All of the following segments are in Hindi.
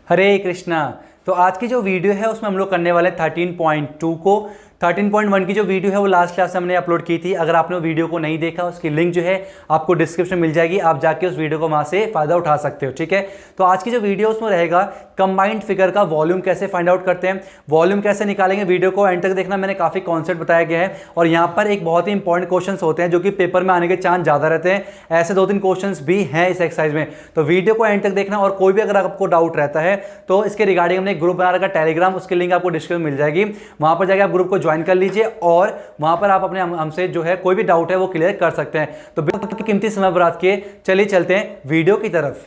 हरे कृष्णा। तो आज की जो वीडियो है उसमें हम लोग करने वाले 13.2 को 13.1 की जो वीडियो है वो लास्ट क्लास में हमने अपलोड की थी। अगर आपने वो वीडियो को नहीं देखा उसकी लिंक जो है आपको डिस्क्रिप्शन मिल जाएगी, आप जाके उस वीडियो को वहां से फायदा उठा सकते हो। ठीक है, तो आज की जो वीडियो उसमें रहेगा कंबाइंड फिगर का वॉल्यूम कैसे फाइंड आउट करते हैं, वॉल्यूम कैसे निकालेंगे। वीडियो को एंड तक देखना, मैंने काफी कॉन्सेप्ट बताया गया है और यहाँ पर एक बहुत ही इंपॉर्टेंट क्वेश्चन होते हैं जो कि पेपर में आने के चांस ज्यादा रहते हैं। ऐसे 2-3 क्वेश्चन भी हैं इस एक्सरसाइज में, तो वीडियो को एंड तक देखना। और कोई भी अगर आपको डाउट रहता है तो इसके रिगार्डिंग हमने ग्रुप बना रखा टेलीग्राम, उसकी लिंक आपको डिस्क्रिप्शन में मिल जाएगी, वहां पर जाकर आप ग्रुप को ज्वाइन कर लीजिए और वहां पर आप अपने हमसे जो है कोई भी डाउट है वो क्लियर कर सकते हैं। तो बिल्कुल कीमती समय बर्बाद किए चलिए चलते हैं वीडियो की तरफ।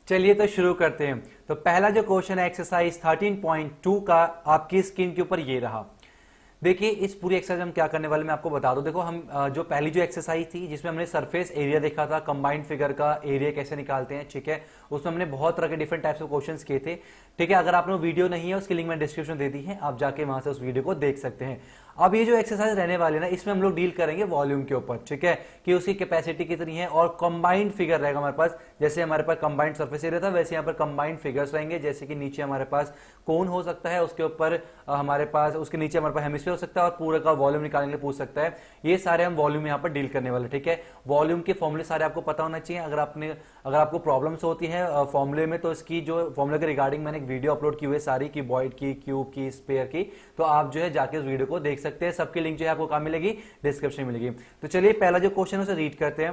चलिए तो शुरू करते हैं। तो पहला जो क्वेश्चन है एक्सरसाइज 13.2 का आपकी स्क्रीन के ऊपर ये रहा। देखिए इस पूरी एक्सरसाइज हम क्या करने वाले मैं आपको बता दूं। देखो हम जो पहली जो एक्सरसाइज थी जिसमें हमने सरफेस एरिया देखा था, कंबाइंड फिगर का एरिया कैसे निकालते हैं, ठीक है, उसमें हमने बहुत तरह के डिफरेंट टाइप्स ऑफ क्वेश्चंस किए थे। ठीक है, अगर आपने वीडियो नहीं है उसकी लिंक मैंने डिस्क्रिप्शन दे दी है, आप जाके वहां से उस वीडियो को देख सकते हैं। अब ये जो एक्सरसाइज रहने वाली है ना, इसमें हम लोग डील करेंगे वॉल्यूम के ऊपर, ठीक है, कि उसकी कैपेसिटी कितनी है और कंबाइंड फिगर रहेगा हमारे पास। जैसे हमारे पास कंबाइंड सरफेस एरिया था वैसे यहाँ पर कंबाइंड फिगर्स रहेंगे। जैसे कि नीचे हमारे पास कोन हो सकता है, उसके ऊपर हमारे पास उसके नीचे हमारे पास हेमिस्फीयर हो सकता है और पूरा का वॉल्यूम निकालने के लिए पूछ सकता है। ये सारे हम वॉल्यूम यहाँ पर डील करने वाले, ठीक है। वॉल्यूम के फॉर्मूले सारे आपको पता होना चाहिए। अगर आपको प्रॉब्लम्स होती है फॉर्मूले में तो इसकी जो फॉर्मूले के रिगार्डिंग मैंने एक वीडियो अपलोड की हुई है सारी की, बॉयड की, क्यूब की, स्पेयर की, तो आप जो है जाके उस वीडियो को देख सकते हैं। सबकी लिंक जो है आपको कहां मिलेगी, डिस्क्रिप्शन में मिलेगी। तो चलिए पहला जो क्वेश्चन है उसे रीड करते हैं।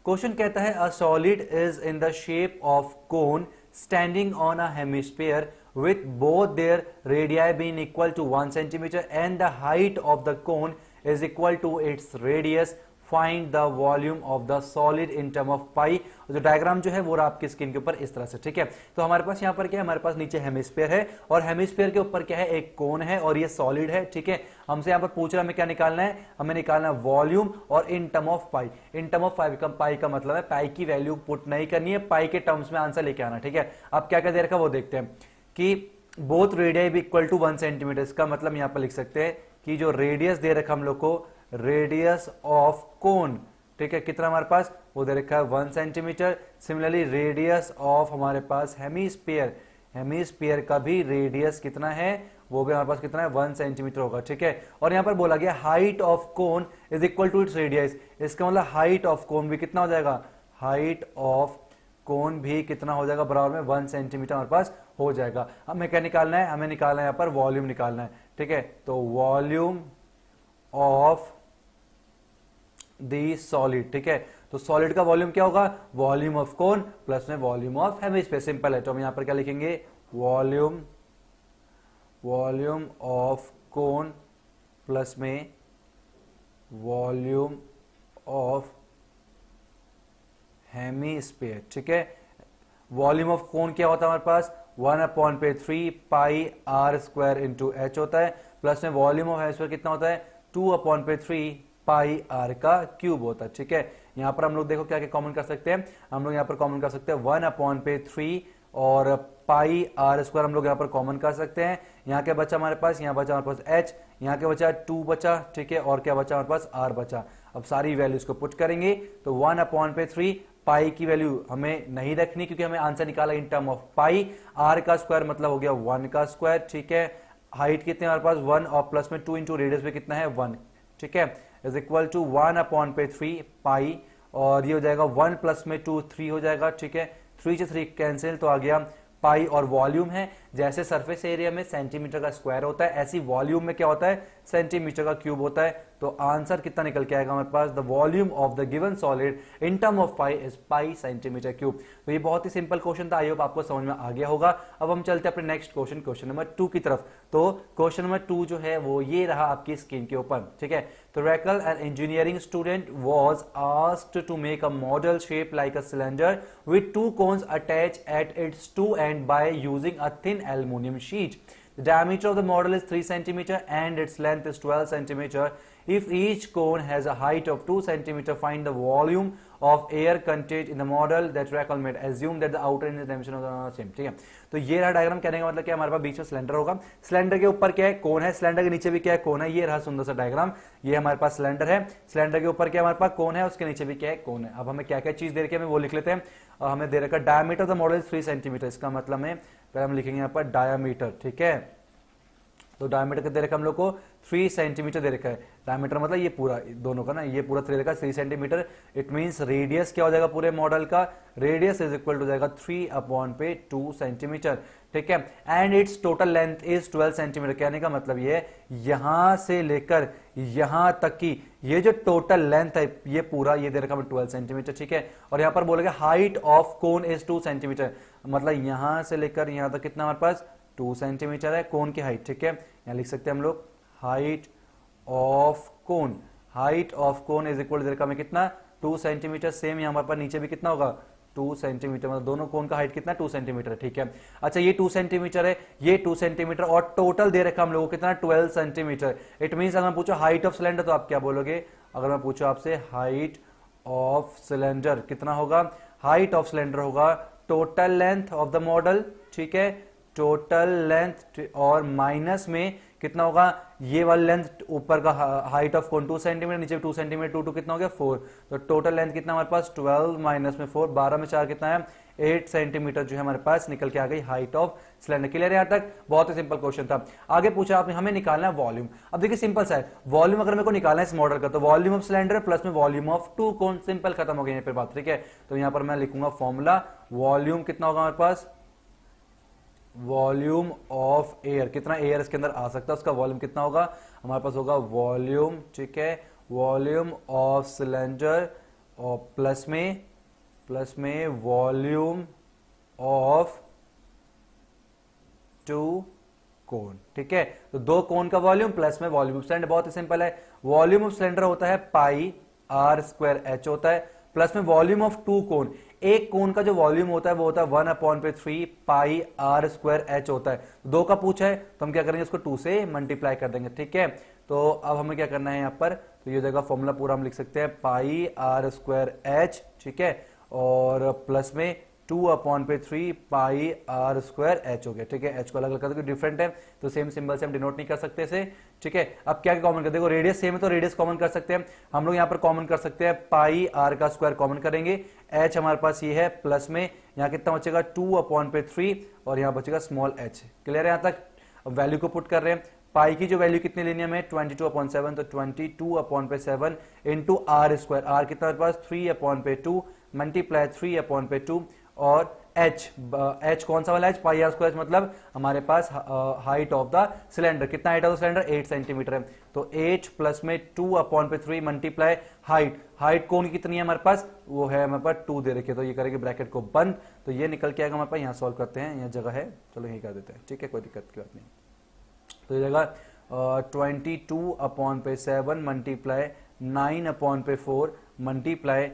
क्वेश्चन कहता है a solid is in the shape of cone standing on a hemisphere with both their radii being equal to 1 centimeter and the height of the cone is equal to its radius. Find the volume of the solid in term of pi। जो डायग्राम जो है वो आपकी स्क्रीन के ऊपर इस तरह से, ठीक है। तो हमारे पास यहाँ पर क्या है, हमारे पास नीचे हेमिस्फीयर है और हेमिस्फीयर के ऊपर क्या है, एक कोन है और ये सॉलिड है, ठीक है। हमसे यहाँ पर पूछ रहा है हमें क्या निकालना है, हमें निकालना है वॉल्यूम और in term of pi. In term of pi का मतलब है पाई की वैल्यू पुट नहीं करनी है, पाई के टर्म्स में आंसर लेके आना, ठीक है। अब क्या क्या दे रखा वो देखते हैं कि बोथ रेडियस भी इक्वल टू 1 सेंटीमीटर। इसका मतलब यहां पर लिख सकते हैं कि जो रेडियस दे रखा हम लोग को, रेडियस ऑफ कोन, ठीक है, कितना हमारे पास वो दे रखा है 1 सेंटीमीटर। सिमिलरली रेडियस ऑफ हमारे पास हेमिस्फीयर, हेमिस्फीयर का भी रेडियस कितना है, वो भी हमारे पास कितना है 1 सेंटीमीटर होगा, ठीक है। और यहां पर बोला गया height of cone is equal to its radius. इसका मतलब हाइट ऑफ कोन भी कितना हो जाएगा, हाइट ऑफ कोन भी कितना हो जाएगा, बराबर में 1 सेंटीमीटर हमारे पास हो जाएगा। हमें क्या निकालना है, हमें निकालना है यहाँ पर वॉल्यूम निकालना है, ठीक है। तो वॉल्यूम ऑफ दी सॉलिड, ठीक है। तो सॉलिड का वॉल्यूम क्या होगा, वॉल्यूम ऑफ कोन प्लस में वॉल्यूम ऑफ हेमिस्फीयर। सिंपल है, तो हम यहाँ पर क्या लिखेंगे, वॉल्यूम ऑफ कोन प्लस में वॉल्यूम ऑफ हेमिस्फीयर, ठीक है। वॉल्यूम ऑफ कोन क्या होता है हमारे पास 1/3 पाई आर स्क्वायर इंटू एच होता है, प्लस में वॉल्यूम ऑफ हेमिस्फीयर कितना होता है 2/3 पाई आर का क्यूब होता है, ठीक है। यहां पर हम लोग देखो क्या क्या कॉमन कर सकते हैं, हम लोग यहां पर कॉमन कर सकते हैं 1/3 और पाई आर स्क्वायर हम लोग यहां पर कॉमन कर सकते हैं। यहां क्या बचा हमारे पास, यहां बचा हमारे पास एच, यहां क्या बचा 2 बचा, ठीक है, और क्या बचा हमारे पास आर बचा। अब सारी वैल्यूज को पुट करेंगे तो 1/3 पाई की वैल्यू हमें नहीं रखनी क्योंकि हमें आंसर निकाला in term of pi. R का स्क्वायर मतलब हो गया 1 का स्क्वायर, ठीक है। हाइट कितने हमारे पास 1 और प्लस में 2 इंटू रेडियस में कितना है 1, ठीक है, इज इक्वल टू 1/3 पाई और ये हो जाएगा 1 प्लस में 2 3 हो जाएगा, ठीक है। 3 से 3 कैंसिल तो आ गया पाई। और वॉल्यूम है, जैसे सरफेस एरिया में सेंटीमीटर का स्क्वायर होता है ऐसी वॉल्यूम में क्या होता है सेंटीमीटर का क्यूब होता है। तो आंसर कितना निकल के आएगा हमारे पास, the volume of the given solid in term of pi is pi centimetre cube. तो ये बहुत ही सिंपल क्वेश्चन था, आई होप आपको समझ में आ गया होगा। अब हम चलते हैं अपने नेक्स्ट क्वेश्चन, क्वेश्चन नंबर 2 की तरफ। तो क्वेश्चन नंबर 2 जो है वो ये रहा आपकी स्क्रीन के ऊपर, ठीक है। तो Rachel an engineering student was asked to make a model shape like a cylinder with 2 cones attached at its 2 end by using a thin aluminium sheet. The diameter of the model is 3 centimeter and its length is 12 centimeter. If each cone has a height of 2 centimetre find the volume of air content in the model that Rachel made assume that the outer in dimension of the same. ठीक है, तो ये रहा डायग्राम। कहने का मतलब क्या, हमारे पास बीच में सिलेंडर होगा, सिलेंडर के ऊपर क्या है, कोन है, सिलेंडर के नीचे भी क्या है, कोन है। ये रहा सुंदर सा डायग्राम, ये हमारे पास सिलेंडर है, सिलेंडर के ऊपर क्या हमारे पास कोन है, उसके नीचे भी क्या है, कोन है। अब हमें क्या क्या चीज दे रखी है, हमें वो लिख लेते हैं। हमें दे रखा diameter of the model 3 centimetre, इसका मतलब में पहले हम लिखेंगे यहाँ पर डायमीटर। ठीक है, तो डायमीटर दे रखा हम लोग को 3 सेंटीमीटर दे रखा है। डायमीटर मतलब ये पूरा दोनों का ना, ये पूरा दे रखा 3 सेंटीमीटर। इट मींस रेडियस क्या हो जाएगा पूरे मॉडल का, रेडियस इज इक्वल टू जाएगा 3/2 सेंटीमीटर। ठीक है, and it's total length is 12 centimetre. कहने का मतलब ये यहां से लेकर यहां तक की ये जो टोटल लेंथ है ये पूरा ये दे रखा है 12 सेंटीमीटर। ठीक है, और यहां पर बोलेगा height of cone is 2 centimetre, मतलब यहां से लेकर यहां तक कितना हमारे पास 2 सेंटीमीटर है कोन की हाइट। ठीक है, यहां लिख सकते हैं हम लोग height of cone, height of cone is equal to में कितना 2 सेंटीमीटर। सेम यहां हमारे पास नीचे भी कितना होगा 2 सेंटीमीटर, मतलब दोनों कोन का हाइट कितना 2 सेंटीमीटर। ठीक है, अच्छा ये 2 सेंटीमीटर है, ये 2 सेंटीमीटर और टोटल दे रखा हम लोगों को कितना 12 सेंटीमीटर। इट मींस अगर मैं पूछो हाइट ऑफ सिलेंडर तो आप क्या बोलोगे, अगर मैं पूछो आपसे हाइट ऑफ सिलेंडर कितना होगा, हाइट ऑफ सिलेंडर होगा total length of the model. ठीक है, टोटल लेंथ और माइनस में कितना होगा ये वाला लेंथ ऊपर का हाइट ऑफ कोन 2 सेंटीमीटर, नीचे 2 सेंटीमीटर, 2 कितना हो गया 4। तो टोटल लेंथ कितना हमारे पास 12 माइनस में 4, 12 में 4 कितना है 8 सेंटीमीटर जो है हमारे पास निकल के आ गई हाइट ऑफ सिलेंडर। क्लियर है यहां तक, बहुत ही सिंपल क्वेश्चन था। आगे पूछा आपने हमें निकालना है वॉल्यूम। अब देखिए सिंपल सा है, वॉल्यूम अगर मेरे को निकालना है इस मॉडल का तो वॉल्यूम ऑफ सिलेंडर प्लस में वॉल्यूम ऑफ 2 कोन, सिंपल खत्म हो गई यहाँ पे बात। ठीक है, तो यहां पर मैं लिखूंगा फॉर्मूला, वॉल्यूम कितना होगा हमारे पास, वॉल्यूम ऑफ एयर, कितना एयर इसके अंदर आ सकता है उसका वॉल्यूम कितना होगा हमारे पास होगा वॉल्यूम। ठीक है, वॉल्यूम ऑफ सिलेंडर और प्लस में वॉल्यूम ऑफ 2 कोन। ठीक है, तो 2 कोन का वॉल्यूम प्लस में वॉल्यूम ऑफ सिलेंडर, बहुत ही सिंपल है। वॉल्यूम ऑफ सिलेंडर होता है पाई r²h होता है, प्लस में वॉल्यूम ऑफ 2 कोन, एक कोन का जो वॉल्यूम होता है वो होता है 1/3 पाई r²h होता है। 2 का पूछा है तो हम क्या करेंगे उसको 2 से मल्टीप्लाई कर देंगे। ठीक है, तो अब हमें क्या करना है यहाँ पर, तो ये जगह फॉर्मूला पूरा हम लिख सकते हैं पाई r²h। ठीक है, और प्लस में 2/3 पाई r²h हो गया। ठीक है, h को अलग अलग करके डिफरेंट है तो सेम सिंबल से हम डिनोट नहीं कर सकते इसे। ठीक है, अब क्या कॉमन कर, देखो रेडियस सेम है तो रेडियस कॉमन कर सकते हैं हम लोग, यहाँ पर कॉमन कर सकते हैं पाई r का स्क्वायर कॉमन करेंगे, h हमारे पास ये है प्लस में यहाँ कितना बचेगा 2/3 और यहाँ बचेगा स्मॉल h। क्लियर है यहाँ तक, अब वैल्यू को पुट कर रहे हैं, पाई की जो वैल्यू कितनी लेनी है हमें 22/7, तो 22/7 इंटू r², r कितना हमारे पास 3/2 मल्टीप्लाई 3/2 और h कौन सा वाला h, पाई r² मतलब हमारे पास हाइट ऑफ द सिलेंडर, कितना height of the cylinder 8 centimetre है, तो 8 प्लस में 2/3 मल्टीप्लाई हाइट कौन कितनी है हमारे पास, वो है हमारे पास 2 दे रखी है, तो ये करेंगे ब्रैकेट को बंद, तो ये निकल के आएगा हमारे पास, यहाँ सॉल्व करते हैं, यहाँ जगह है, चलो यही कर देते हैं। ठीक है, कोई दिक्कत की बात नहीं। तो ये जगह 22/7 मल्टीप्लाई 9/4 मल्टीप्लाई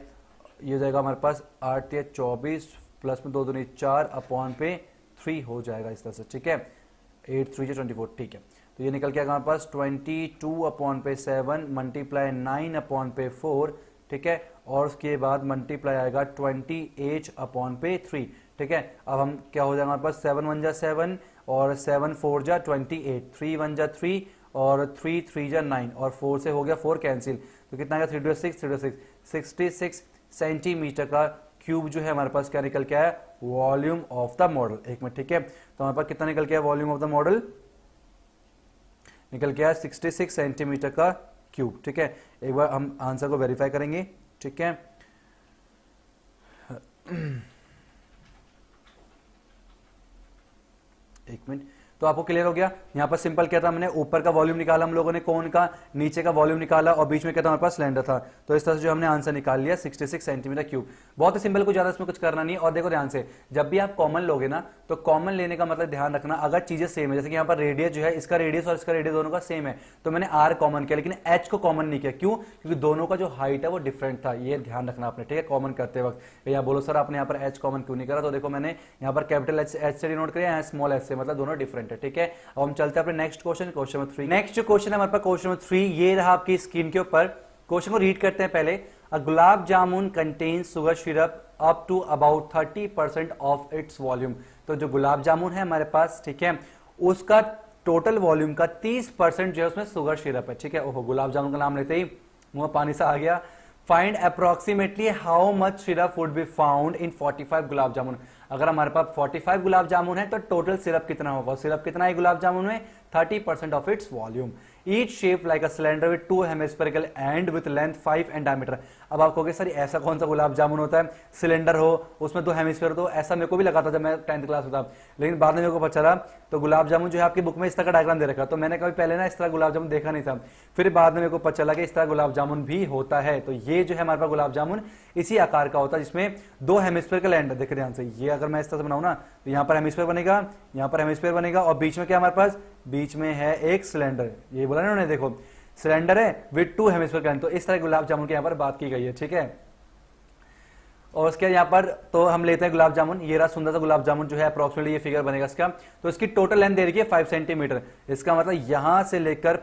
ये जाएगा हमारे पास 8 या 24 प्लस में 2 दूनी 4/3 हो जाएगा इस तरह से। ठीक है, 8 3 24। ठीक है, तो ये निकल के आएगा हमारे पास 22/7 मल्टीप्लाई 9/4। ठीक है, और उसके बाद मल्टीप्लाई आएगा 28/3। ठीक है, अब हम क्या हो जाएगा हमारे पास 7 1 जा 7 और 7 4 जा 28, 3 1 जा 3 और 3 3 जा 9 और 4 से हो गया 4 कैंसिल, तो कितना आएगा 3 6 66 सेंटीमीटर का क्यूब जो है हमारे पास क्या निकल के आया वॉल्यूम ऑफ द मॉडल। एक मिनट, ठीक है, तो हमारे पास कितना निकल के आया वॉल्यूम ऑफ द मॉडल, निकल के आया 66 सेंटीमीटर का क्यूब। ठीक है, एक बार हम आंसर को वेरीफाई करेंगे। ठीक है, एक मिनट, तो आपको क्लियर हो गया। यहाँ पर सिंपल क्या था, हमने ऊपर का वॉल्यूम निकाला हम लोगों ने कोन का, नीचे का वॉल्यूम निकाला और बीच में क्या था हमारे पास सिलेंडर था, तो इस तरह से जो हमने आंसर निकाल लिया 66 सेंटीमीटर क्यूब। बहुत ही सिंपल, कुछ ज्यादा इसमें कुछ करना नहीं। और देखो ध्यान से, जब भी आप कॉमन लोगे ना तो कॉमन लेने का मतलब ध्यान रखना, अगर चीजें सेम है, जैसे कि यहाँ पर रेडियस जो है, इसका रेडियस और इसका रेडियस दोनों का सेम है, तो मैंने आर कॉमन किया लेकिन एच को कॉमन नहीं किया। क्यों? क्योंकि दोनों का जो हाइट है वो डिफरेंट था, ये ध्यान रखना आपने। ठीक है, कॉमन करते वक्त यहाँ बोलो सर आपने यहाँ पर एच कॉमन क्यों नहीं करा, तो देखो मैंने यहाँ पर कैपिटल एच से डिनोट किया, यहाँ स्मॉल एच से, मतलब दोनों डिफरेंट। है, ठीक है। अब हम चलते हैं अपने next question, question number 3। Next जो क्वेश्चन है हमारे पास क्वेश्चन नंबर 3, ये रहा आपकी स्क्रीन के ऊपर। क्वेश्चन को रीड करते हैं पहले। A gulab jamun contains sugar syrup up to about 30% of its volume. तो जो गुलाब जामुन है हमारे पास, ठीक है, उसका टोटल वॉल्यूम का 30% जो है उसमें शुगर सिरप है, ठीक है। ओहो, गुलाब जामुन का नाम लेते ही मुंह में पानी सा आ गया। Find approximately how much syrup would be found in 45 gulab jamun. अगर हमारे पास 45 गुलाब जामुन है तो टोटल सिरप कितना होगा? सिरप कितना है गुलाब जामुन में? 30% of its volume. Each shape like a cylinder with 2 hemispherical and with length 5 and diameter. अब आप कहोगे सर ऐसा कौन सा गुलाब जामुन होता है, सिलेंडर हो उसमें 2 हेमिस्फेयर हो? ऐसा मेरे को भी लगा था जब मैं 10th क्लास में था, लेकिन बाद में मेरे को पता चला तो गुलाब जामुन जो है आपकी बुक में इस तरह का डायग्राम दे रखा, तो मैंने कभी पहले ना इस तरह गुलाब जामुन देखा नहीं था। फिर बाद में मेरे को पता चला कि इस तरह गुलाब जामुन भी होता है। तो ये जो है हमारे पास गुलाब जामुन इसी आकार का होता है जिसमें 2 हेमिस्फेरिकल एंड, देखिए ध्यान से, ये अगर मैं इस तरह से बनाऊं ना तो यहाँ पर हेमिस्फेयर बनेगा, यहाँ पर हेमिस्फेयर बनेगा और बीच में क्या हमारे पास? बीच में है एक सिलेंडर। ये बोला ना उन्होंने, देखो सिलेंडर है विद 2 हेमिस्फेरिकल एंड। तो इस तरह गुलाब जामुन की यहाँ पर बात की गई है, ठीक है। और उसके यहाँ पर तो हम लेते हैं गुलाब जामुन। ये रहा सुंदर सा गुलाब जामुन जो है, अप्रोक्सीमेटली ये फिगर बनेगा इसका। तो इसकी टोटल लेंथ दे रखी है 5 सेंटीमीटर। इसका मतलब यहां से लेकर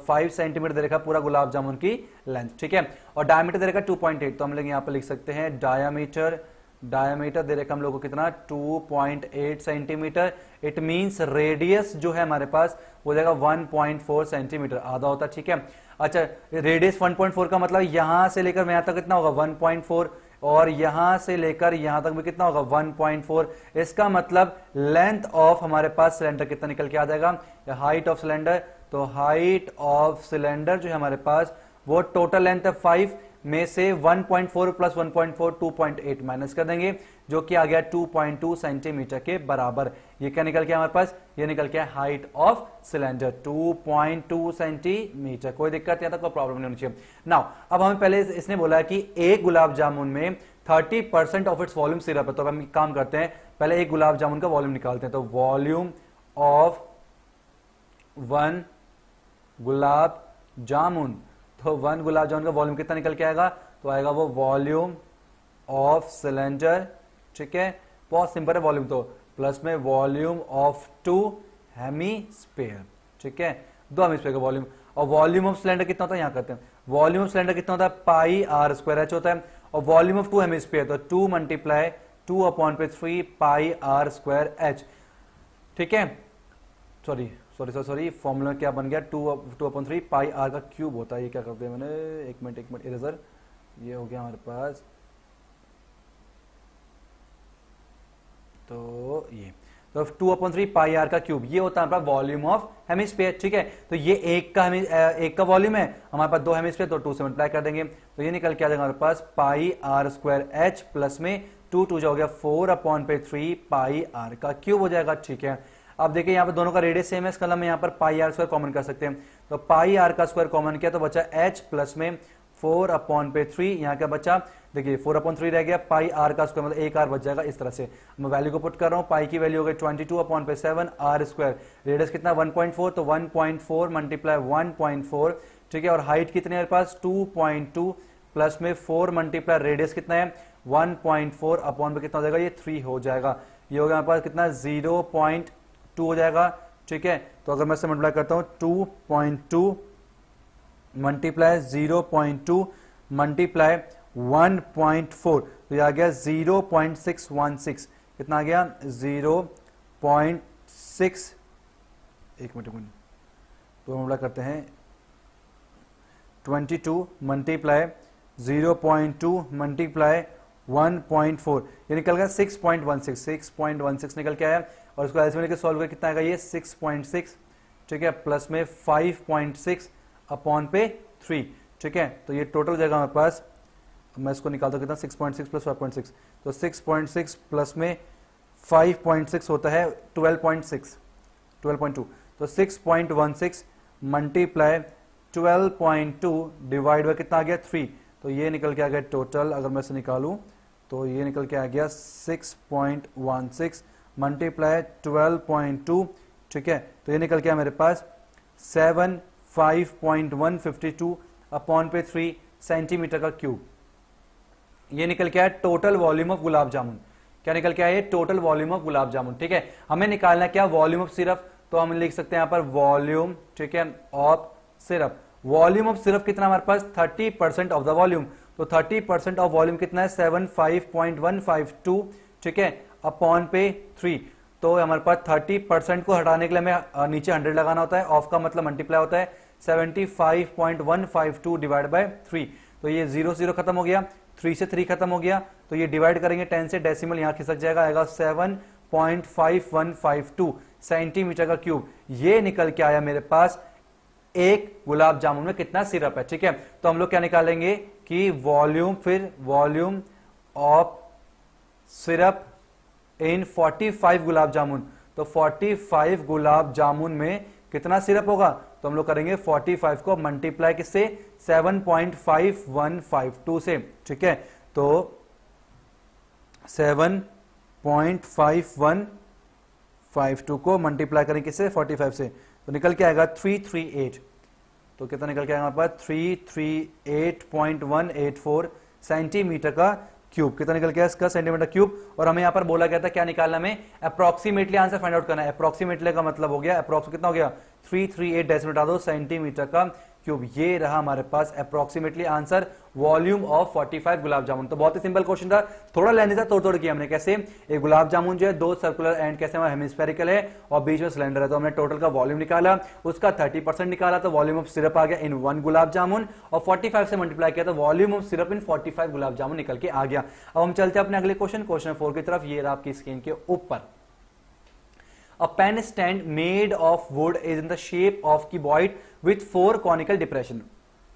5 सेंटीमीटर दे रखा पूरा गुलाब जामुन की लेंथ, ठीक है। और डायमीटर दे रखा 2.8, तो हम लोग यहाँ पर लिख सकते हैं डायमीटर दे रखा हम लोग को कितना? 2.8 सेंटीमीटर। इट मींस रेडियस जो है हमारे पास वो जाएगा 1.4 सेंटीमीटर, आधा होता है, ठीक है। अच्छा, रेडियस 1.4 का मतलब यहां से लेकर यहां तक कितना होगा? 1.4, और यहां से लेकर यहां तक भी कितना होगा? 1.4। इसका मतलब लेंथ ऑफ हमारे पास सिलेंडर कितना निकल के आ जाएगा? हाइट ऑफ सिलेंडर, तो हाइट ऑफ सिलेंडर जो है हमारे पास वो टोटल लेंथ है 5 में से 1.4 प्लस 1.4 2.8 माइनस कर देंगे, जो कि आ गया 2.2 सेंटीमीटर के बराबर। ये क्या निकल गया हमारे पास? ये निकल गया हाइट ऑफ सिलेंडर 2.2 सेंटीमीटर। कोई दिक्कत या तो कोई प्रॉब्लम नहीं होनी चाहिए। नाउ अब हमें पहले इसने बोला कि एक गुलाब जामुन में 30% ऑफ इट्स वॉल्यूम सिरप है। तो हम काम करते हैं, पहले एक गुलाब जामुन का वॉल्यूम निकालते हैं। तो वॉल्यूम ऑफ 1 गुलाब जामुन, तो 1 गुलाब जामुन का वॉल्यूम कितना निकल के आएगा? तो आएगा वो वॉल्यूम ऑफ सिलेंडर, ठीक है। बहुत सिंपल है वॉल्यूम, तो प्लस में वॉल्यूम ऑफ 2 हेमिस्फीयर, ठीक है, 2 हेमिस्फीयर का वॉल्यूम। और वॉल्यूम ऑफ सिलेंडर कितना होता है? यहां करते हैं, वॉल्यूम ऑफ सिलेंडर कितना होता है? पाई आर स्क्वायर एच होता है। और वॉल्यूम ऑफ 2 हेमिस्फीयर, तो 2 multiply 2/3 pi R square H, ठीक है। सॉरी फॉर्मूला क्या बन गया? 2/3 पाई आर का क्यूब होता है। ये क्या करते हैं मैंने, एक मिनट इरेजर, ये हो गया हमारे पास, तो ये तो 2/3 पाई आर का क्यूब, ये होता है हमारे पास वॉल्यूम ऑफ हेमिस्फीयर, ठीक है। तो ये एक का वॉल्यूम है हमारे पास, 2 हेमिस्फीयर, तो 2 से मल्टीप्लाई कर देंगे, तो ये निकल के आ जाएगा हमारे पास पाई आर स्क्वायर एच प्लस में 2 हो गया 4/3 पाई आर का क्यूब हो जाएगा, ठीक है। अब देखिए यहाँ पर दोनों का रेडियस सेम है, इसका हम यहाँ पर पाई आर स्क्वायर कॉमन कर सकते हैं। तो पाई आर का स्क्वायर कॉमन किया तो बचा एच प्लस में 4/3, यहाँ क्या बचा? देखिए 4/3 रह गया, पाई आर का स्क्वायर मतलब 1 आर बच जाएगा। इस तरह से मैं वैल्यू को पुट कर रहा हूँ, पाई की वैल्यू हो गई 22/7 आर स्क्वायर, रेडियस कितना? 1.4, तो 1.4 मल्टीप्लाई 1.4, ठीक है। और हाइट कितनी है मेरे पास? 2.2 प्लस में 4 मल्टीप्लाई रेडियस कितना है? 1.4 अपॉन पे कितना हो जाएगा? ये 3 हो जाएगा। ये हो गया हमारे पास कितना? 0.2 हो जाएगा, ठीक है। तो अगर मैं इसे मल्टीप्लाई करता हूँ 2.2 मल्टीप्लाई 0.2 मल्टीप्लाई 1.4, तो ये आ गया 0.616। कितना आ गया? 0.6, एक मिनट तो मल्टीप्लाई करते हैं 22 मल्टीप्लाई 0.2 मल्टीप्लाई 1.4, ये निकल गया 6.16 निकल के आया। और इसको ऐसे में लेकर सॉल्व करके कितना आएगा? ये 6.6, ठीक है, प्लस में 5.6 अपॉन पे 3, ठीक है। तो ये टोटल हो जाएगा हमारे पास, मैं इसको निकालता हूँ कितना? 6.6 प्लस 5.6, तो 6.6 प्लस में 5.6 होता है 12.2, तो 6.16 मल्टीप्लाई 12.2 डिवाइड बाय कितना आ गया? 3, तो ये निकल के आ गया टोटल, अगर मैं इसे निकालूं तो ये निकल के आ गया 6.16 मल्टीप्लाई 12.2, ठीक है। तो ये निकल के आ मेरे पास 75.152 अपॉन पे 3 सेंटीमीटर का क्यूब। ये निकल के आया total volume of gulab jamun. क्या निकल के आया? Total volume of gulab jamun, ठीक है। हमें निकालना क्या? Volume of syrup. तो हम लिख सकते हैं यहाँ पर वॉल्यूम, ठीक है, of syrup. Volume of syrup कितना हमारे पास 30% ऑफ द वॉल्यूम, तो 30% ऑफ वॉल्यूम कितना है 75.152, ठीक है, अपॉन पे 3। तो हमारे पास 30% को हटाने के लिए हमें नीचे 100 लगाना होता है, ऑफ का मतलब मल्टीप्लाई होता है 75.152 डिवाइड बाय 3। तो ये 0 0 खत्म हो गया, 3 से 3 खत्म हो गया, तो ये डिवाइड करेंगे 10 से, डेसिमल यहाँ खिसक जाएगा, आएगा 7.5152 सेंटीमीटर का क्यूब। ये निकल के आया मेरे पास एक गुलाब जामुन में कितना सिरप है, ठीक है। तो हम लोग क्या निकालेंगे कि वॉल्यूम, फिर वॉल्यूम ऑफ सिरप इन 45 गुलाब जामुन, तो 45 गुलाब जामुन में कितना सिरप होगा, तो हम लोग करेंगे 45 को मल्टीप्लाई किससे 7.5152 से, ठीक है। तो 7.5152 को मल्टीप्लाई करेंगे किससे 45 से, तो निकल के आएगा 338। तो कितना निकल के आएगा हमारे पास 338.184 सेंटीमीटर का क्यूब। कितना निकल गया इसका सेंटीमीटर क्यूब। और हमें यहाँ पर बोला गया था क्या निकालना, हमें अप्रोक्सीमेटली आंसर फाइंड आउट करना है। अप्रोक्सीमेटली का मतलब हो गया अप्रोक्स कितना हो गया 338 डेसिमल हटा दो सेंटीमीटर का क्यूब। ये रहा हमारे पास approximately answer volume of 45 gulab jamun. तो बहुत ही सिंपल क्वेश्चन था, थोड़ा लेने था, तोड़ किया हमने। कैसे, एक गुलाब जामुन जो है दो सर्कुलर एंड कैसे हेमिस्फेरिकल है और बीच में सिलेंडर है, तो हमने टोटल का वॉल्यूम निकाला, उसका 30% निकाला तो वॉल्यूम ऑफ सिरप आ गया इन 1 गुलाब जामुन, और 45 से मल्टीप्लाई किया तो वॉल्यूम ऑफ सिरप इन 45 गुलाब जामुन निकल के आ गया। अब हम चलते हैं अपने अगले क्वेश्चन 4 की तरफ। ये रहा आपकी स्क्रीन के ऊपर। A pen stand made of wood is in the shape of cuboid with 4 conical depression।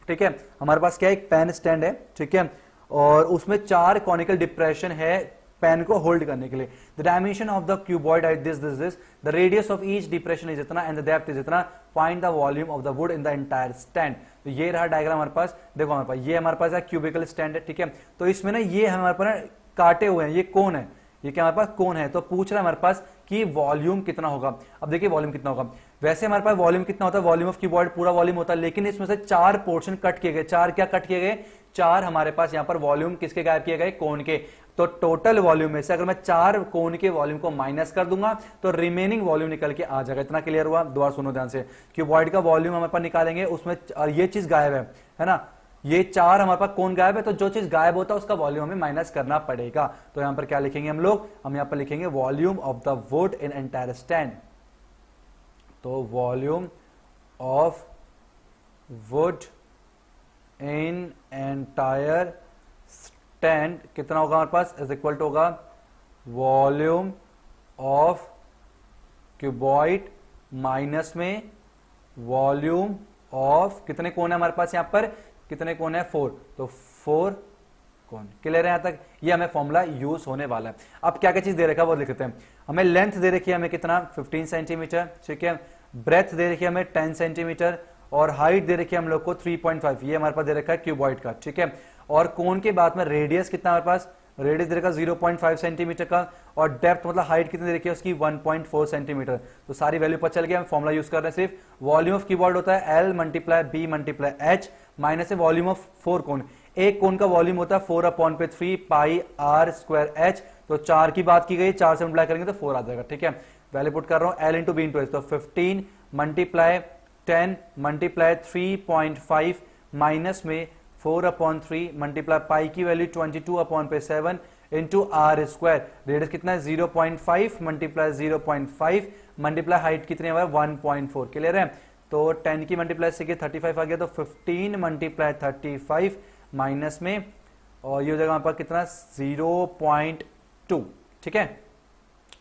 ठीक है, हमारे पास क्या है, एक पेन स्टैंड है, ठीक है, और उसमें 4 कॉनिकल डिप्रेशन है पेन को होल्ड करने के लिए। The dimension of the cuboid is this this this, the radius of each depression is इतना एंड द डेप्थ इज इतना, find the volume of the wood in the entire stand. तो ये रहा डायग्राम हमारे पास। देखो हमारे पास ये हमारे पास क्यूबिकल स्टैंड है, ठीक है, तो इसमें ना ये हमारे पास काटे हुए हैं, ये कौन है, ये क्या हमारे पास कौन है, तो पूछ रहा है हमारे पास कि वॉल्यूम कितना होगा। अब देखिए वॉल्यूम कितना होगा, वैसे हमारे पास वॉल्यूम कितना होता है, वॉल्यूम ऑफ क्यूबॉइड पूरा वॉल्यूम होता है, लेकिन इसमें से 4 पोर्शन कट किए गए। 4 क्या कट किए गए, 4 हमारे पास यहाँ पर वॉल्यूम किसके गायब किए गए, कोन के। तो टोटल वॉल्यूम में से अगर मैं 4 कोन के वॉल्यूम को माइनस कर दूंगा तो रिमेनिंग वॉल्यूम निकल के आ जाएगा। इतना क्लियर हुआ, दोबारा सुनो ध्यान से। क्यूबॉइड का वॉल्यूम हमारे पास निकालेंगे, उसमें ये चीज गायब है ना, ये 4 हमारे पास कौन गायब है, तो जो चीज गायब होता है उसका वॉल्यूम हमें माइनस करना पड़ेगा। तो यहां पर क्या लिखेंगे हम लोग, हम यहां पर लिखेंगे volume of the wood in entire stand. तो volume of wood in entire stand कितना होगा हमारे पास, इज इक्वल टू होगा वॉल्यूम ऑफ क्यूबॉइड माइनस में वॉल्यूम ऑफ, कितने कोण है हमारे पास यहां पर, कितने कोण है 4, तो 4 कोण। क्लियर है यहां तक, ये हमें फॉर्मूला यूज होने वाला है। अब क्या क्या चीज दे रखा है वो लिखते हैं। हमें लेंथ दे रखी है हमें कितना 15 सेंटीमीटर, ठीक है, ब्रेथ दे रखी है हमें 10 सेंटीमीटर, और हाइट दे रखी है हम लोग को 3.5, ये हमारे पास दे रखा है क्यूबॉइड का, ठीक है। और कोण के बाद में रेडियस कितना हमारे पास, रेडियस दे रखा 0.5 सेंटीमीटर का, और डेप्थ मतलब हाइट कितनी दे रखी है उसकी 1.4 सेंटीमीटर। तो सारी वैल्यू पता चल गया, हम फॉर्मुला यूज कर रहे हैं सिर्फ। वॉल्यूम ऑफ कीबोर्ड होता है L multiply B multiply H minus है वॉल्यूम ऑफ 4 कोण। एक कोण का वॉल्यूम होता है 4/3 पाई r स्क्वायर H। तो 4 की बात की गई, 4 से मल्टीप्लाई करेंगे तो 4 आ जाएगा, ठीक है। वैल्यू पुट कर रहा हूं L into B into H, तो 15 मल्टीप्लाई 10 मल्टीप्लाई 3.5 माइनस में 4/3 मल्टीप्लाई पाई की value 22/7 into R square. Radius कितना है 0.5 मल्टीप्लाई 0.5 मल्टीप्लाई हाइट कितनी है 1.4। क्लियर है, तो 10 की मल्टीप्लाई से 35 आ गया, तो 15 मल्टीप्लाई 35 माइनस में, और ये हो जाएगा हमारे पास कितना 0.2, ठीक है,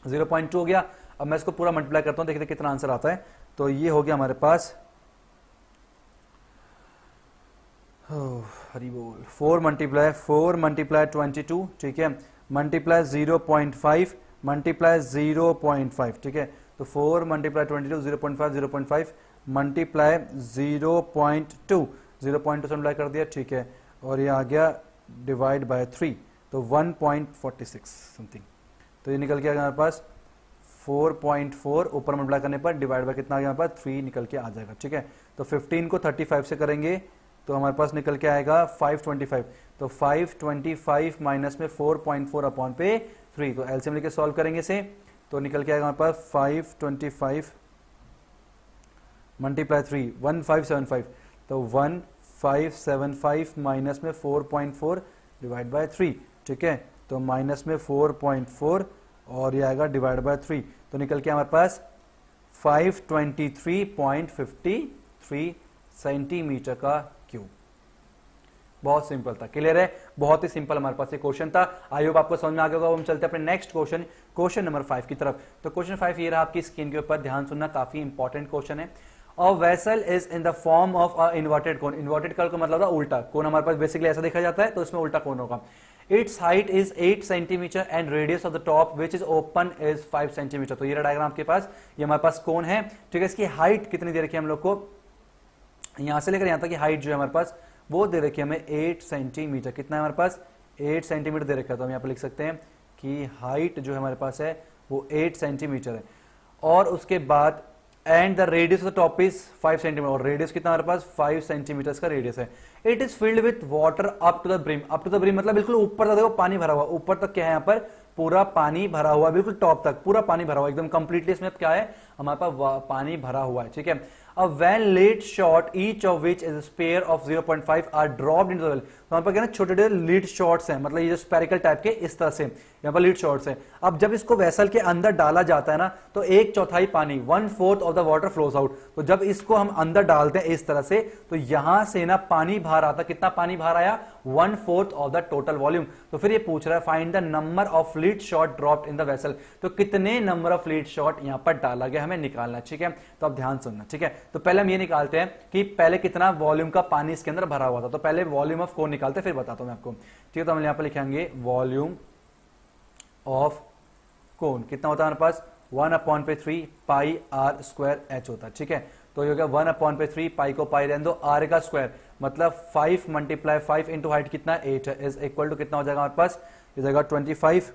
0.2 हो गया। अब मैं इसको पूरा मल्टीप्लाई करता हूं, देखते कितना आंसर आता है। तो ये हो गया हमारे पास हरी बोल 4 मल्टीप्लाई 22, ठीक है, मल्टीप्लाई 0.5 मल्टीप्लाई 0.5, ठीक है। तो 4 मल्टीप्लाई 22 0.5 मल्टीप्लाई 0.2 से मल्टीप्लाई कर दिया, ठीक है, और ये आ गया डिवाइड बाय 3, तो 1.46 समथिंग। तो ये निकल के आ गया हमारे पास 4.4 ऊपर मल्टीप्लाई करने पर डिवाइड बाय कितना आ गया हमारे पास 3 निकल के आ जाएगा, ठीक है। तो 15 को 35 से करेंगे तो हमारे पास निकल के आएगा 525। तो 525 माइनस में 4.4 अपॉन पे 3, तो एलसीएम लेके सॉल्व करेंगे इसे, तो निकल के आएगा हमारे पास 525 मल्टीप्लाई 3 1575, तो 1575 माइनस में 4.4 डिवाइड बाय 3, ठीक है, तो माइनस में 4.4 और ये आएगा डिवाइड बाय 3, तो निकल के हमारे पास 523.53 सेंटीमीटर का क्यूब। बहुत सिंपल था, क्लियर है, बहुत ही सिंपल हमारे पास ये क्वेश्चन था। आई होप आपको समझ में आ गया होगा। हम चलते हैं अपने नेक्स्ट क्वेश्चन, क्वेश्चन नंबर 5 की तरफ। तो क्वेश्चन 5 ये रहा आपकी स्क्रीन के ऊपर, ध्यान सुनना, काफी इंपॉर्टेंट क्वेश्चन है। A vessel is in the form of a inverted cone. Inverted कोन का मतलब था उल्टा कोन, हमारे पास बेसिकली ऐसा देखा जाता है, तो इसमें उल्टा कोन होगा। It's height is 8 centimetre and radius of the top which is open is 5 centimetre. तो ये डायग्राम आपके पास, ये हमारे पास कोन है, ठीक है। इसकी हाइट कितनी दे रखी है हम लोग को, यहां से लेकर यहां तक की हाइट जो है हमारे पास वो दे रखी है हमें 8 सेंटीमीटर। कितना है हमारे पास, 8 सेंटीमीटर दे रखा है। तो हम यहाँ पे लिख सकते हैं कि हाइट जो है हमारे पास है वो 8 सेंटीमीटर है। और उसके बाद and the radius of the top is 5 centimetre, और रेडियस कितना हमारे पास 5 सेंटीमीटर का रेडियस है। It is filled with water up to the brim. Up to the brim मतलब बिल्कुल ऊपर तक देखो पानी भरा हुआ, ऊपर तक क्या है यहाँ पर पूरा पानी भरा हुआ, बिल्कुल टॉप तक पूरा पानी भरा हुआ एकदम कंप्लीटली। इसमें क्या है हमारे पास पानी भरा हुआ है, ठीक है। A well laid shot, each of which is a pair of 0.5 are dropped into the well। तो हमारे पास क्या ना छोटे छोटे लीड शॉट्स हैं, मतलब ये जो स्पेरिकल टाइप के इस तरह से यहाँ पर लीड शॉट्स हैं। अब जब इसको वेसल के अंदर डाला जाता है ना, तो 1/4 पानी 1/4 of the water flows out. तो जब इसको हम अंदर डालते हैं इस तरह से, तो यहां से ना पानी बाहर आता, कितना पानी बाहर आया 1/4 ऑफ द टोटल वॉल्यूम। तो फिर ये पूछ रहा है find the number of lead shot dropped in the vessel. तो कितने नंबर ऑफ लीड शॉट यहाँ पर डाला गया हमें निकालना, ठीक है। तो अब ध्यान सुनना, ठीक है। तो पहले हम ये निकालते हैं कि पहले कितना वॉल्यूम का पानी इसके अंदर भरा हुआ था। तो पहले वॉल्यूम ऑफ कोन निकालते हैं, फिर बताता हूं मैं आपको, ठीक है। तो हम यहां पर लिखेंगे वॉल्यूम ऑफ कोन कितना होता है हमारे पास 1/3 पाई आर स्क्वायर एच होता है, ठीक है। तो ये हो गया 1/3, पाई को पाई रहने दो, आर का स्क्वायर मतलब 5 × 5 इंटू हाइट कितना 8 है, इज इक्वल टू कितना हो जाएगा हमारे पास, ये जाएगा 25